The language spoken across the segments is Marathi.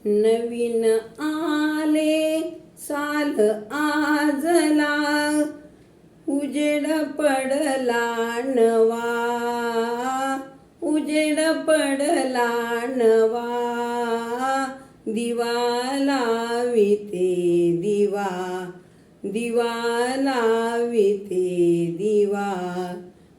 नवीन आले साल आजला, उजेड पडला नवा, उजेड पडला नवा. दिवा लाविते दिवा, दिवा लाविते दिवा.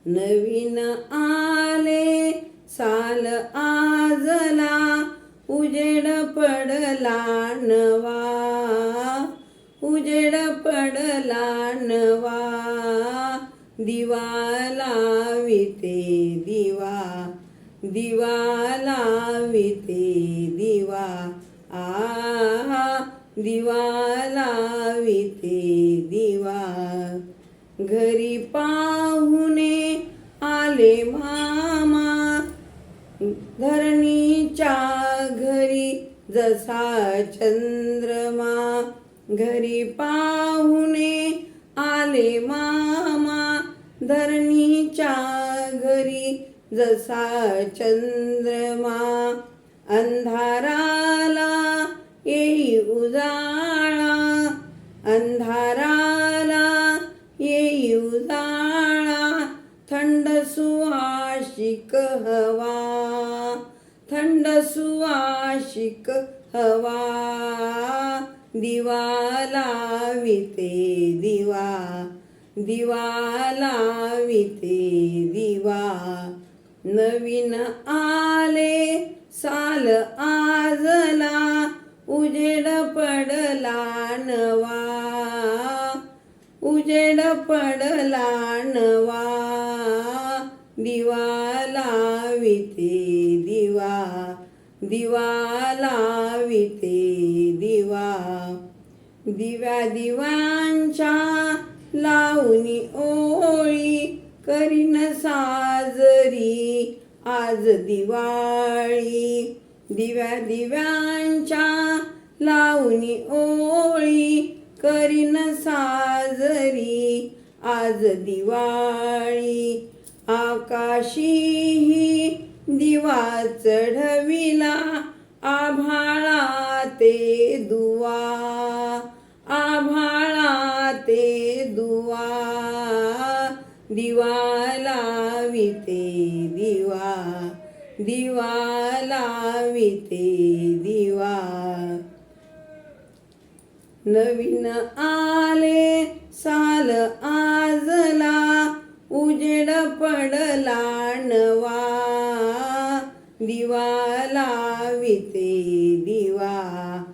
नवीन आले साल आजला, उजेड पडला नवा, उजेड पडला नवा. दिवा लाविते दिवा, दिवा लाविते दिवा. दिवा लाविते दिवा. घरी पाहुणे आले मामा, धरणीच्या घरी जसा चंद्रमा. घरी पाहुणे आले मामा, धरणीच्या घरी जसा चंद्रमा. अंधाराला येई उजाळा, अंधाराला येई उजाळा. थंड सुवासिक हवा, थंड सुवासिक हवा. दिवा लाविते दिवा, दिवा लाविते दिवा. नवीन आले साल आजला, उजेड पडला नवा, उजेड पडला नवा. दिवा लाविते दिवा, दिवा लाविते दिवा. दिव्या दिव्यांच्या लावणी ओळी, करीन साजरी आज दिवाळी. दिव्या दिव्यांच्या लावणी ओळी, करीन साजरी आज दिवाळी. आकाशीही दिवा चढविला, आभाळाते दुवा, आभाळाते दुवा. दिवा लाविते दिवा, दिवा लाविते दिवा. नवीन आले साल आजला, उजेड पडला नवा. दिवा लाविते दिवा,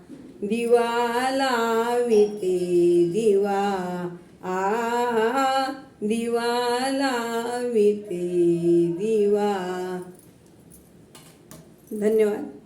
दिवा लाविते दिवा. दिवा लाविते दिवा. धन्यवाद.